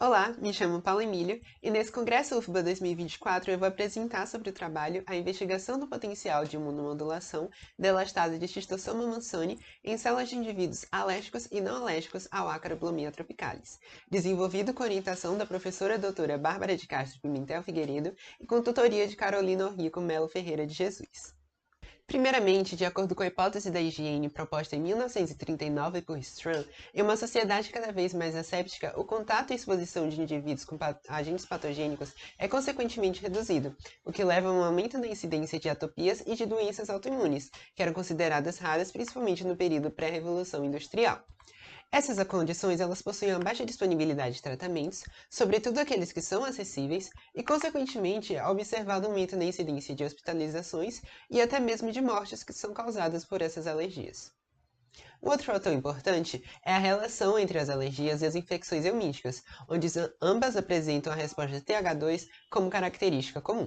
Olá, me chamo Paulo Emílio e nesse Congresso UFBA 2024 eu vou apresentar sobre o trabalho A Investigação do Potencial de Imunomodulação de elastase de Schistosoma mansoni em células de indivíduos alérgicos e não alérgicos ao ácaro Blomia tropicalis, desenvolvido com orientação da professora doutora Bárbara de Castro Pimentel Figueiredo e com tutoria de Carolina Orrico Melo Ferreira de Jesus. Primeiramente, de acordo com a hipótese da higiene proposta em 1939 por Strum, em uma sociedade cada vez mais asséptica, o contato e exposição de indivíduos com agentes patogênicos é consequentemente reduzido, o que leva a um aumento na incidência de atopias e de doenças autoimunes, que eram consideradas raras principalmente no período pré-revolução industrial. Essas condições elas possuem uma baixa disponibilidade de tratamentos, sobretudo aqueles que são acessíveis, e, consequentemente, há observado aumento na incidência de hospitalizações e até mesmo de mortes que são causadas por essas alergias. Um outro fator importante é a relação entre as alergias e as infecções eumíticas, onde ambas apresentam a resposta TH2 como característica comum.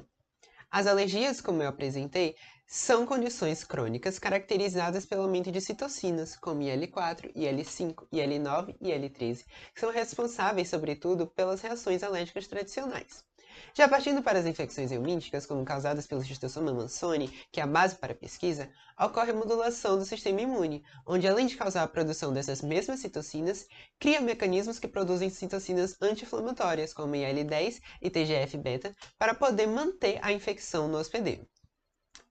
As alergias, como eu apresentei, são condições crônicas caracterizadas pelo aumento de citocinas, como IL-4, IL-5, IL-9 e IL-13, que são responsáveis, sobretudo, pelas reações alérgicas tradicionais. Já partindo para as infecções eumíticas, como causadas pelo Schistosoma mansoni, que é a base para a pesquisa, ocorre a modulação do sistema imune, onde além de causar a produção dessas mesmas citocinas, cria mecanismos que produzem citocinas anti-inflamatórias, como IL-10 e TGF-beta, para poder manter a infecção no hospedeiro.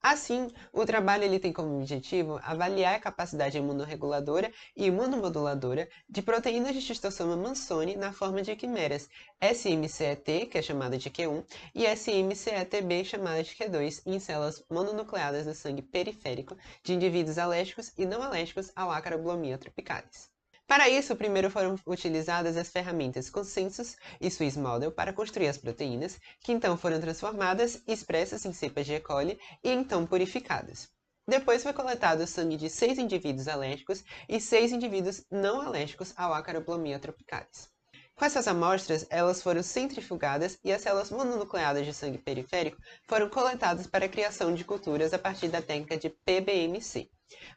Assim, o trabalho ele tem como objetivo avaliar a capacidade imunorreguladora e imunomoduladora de proteínas de Schistosoma mansoni na forma de quimeras SMCET, que é chamada de Q1, e SMCETB, chamada de Q2, em células mononucleadas do sangue periférico de indivíduos alérgicos e não alérgicos ao ácaro Blomia tropicalis. Para isso, primeiro foram utilizadas as ferramentas Consensus e Swiss Model para construir as proteínas, que então foram transformadas e expressas em cepas de E. coli e então purificadas. Depois foi coletado o sangue de 6 indivíduos alérgicos e 6 indivíduos não alérgicos ao ácaro Blomia tropicalis. Com essas amostras, elas foram centrifugadas e as células mononucleadas de sangue periférico foram coletadas para a criação de culturas a partir da técnica de PBMC,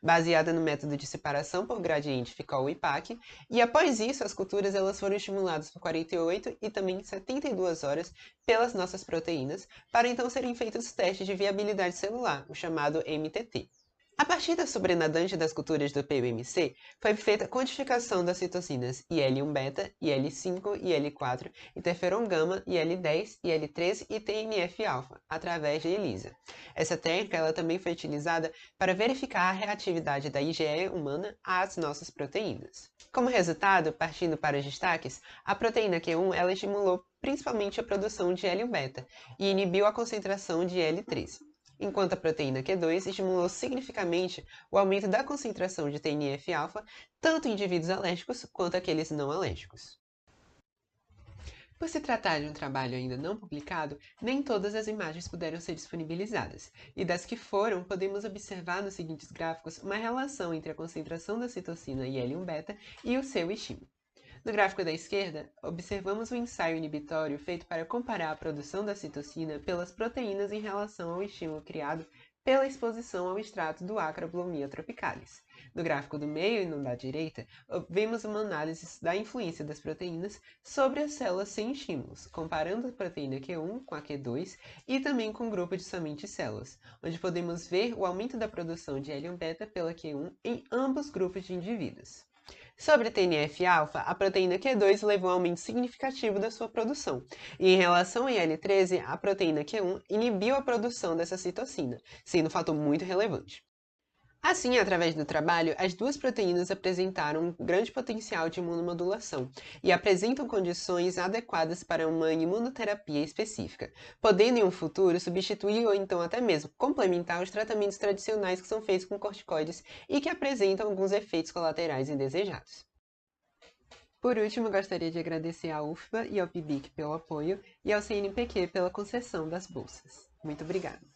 baseada no método de separação por gradiente Ficol-IPAC, e após isso as culturas elas foram estimuladas por 48 e também 72 horas pelas nossas proteínas, para então serem feitos os testes de viabilidade celular, o chamado MTT. A partir da sobrenadante das culturas do PBMC, foi feita a quantificação das citocinas IL-1-beta, IL-5, IL-4, interferon-gama, IL-10, IL-13 e TNF-alfa, através de ELISA. Essa técnica ela também foi utilizada para verificar a reatividade da IgE humana às nossas proteínas. Como resultado, partindo para os destaques, a proteína Q1 ela estimulou principalmente a produção de IL-beta e inibiu a concentração de IL-13, enquanto a proteína Q2 estimulou significativamente o aumento da concentração de TNF-alfa tanto em indivíduos alérgicos quanto aqueles não alérgicos. Por se tratar de um trabalho ainda não publicado, nem todas as imagens puderam ser disponibilizadas, e das que foram, podemos observar nos seguintes gráficos uma relação entre a concentração da citocina IL-1-beta e o seu estímulo. No gráfico da esquerda, observamos um ensaio inibitório feito para comparar a produção da citocina pelas proteínas em relação ao estímulo criado pela exposição ao extrato do ácaro Blomia tropicalis. No gráfico do meio e no da direita, vemos uma análise da influência das proteínas sobre as células sem estímulos, comparando a proteína Q1 com a Q2 e também com o grupo de somente células, onde podemos ver o aumento da produção de L1-beta pela Q1 em ambos grupos de indivíduos. Sobre TNF-alfa, a proteína Q2 levou a um aumento significativo da sua produção, e em relação ao IL-13, a proteína Q1 inibiu a produção dessa citocina, sendo um fator muito relevante. Assim, através do trabalho, as duas proteínas apresentaram um grande potencial de imunomodulação e apresentam condições adequadas para uma imunoterapia específica, podendo em um futuro substituir ou então até mesmo complementar os tratamentos tradicionais que são feitos com corticoides e que apresentam alguns efeitos colaterais indesejados. Por último, gostaria de agradecer à UFBA e ao PIBIC pelo apoio e ao CNPq pela concessão das bolsas. Muito obrigada!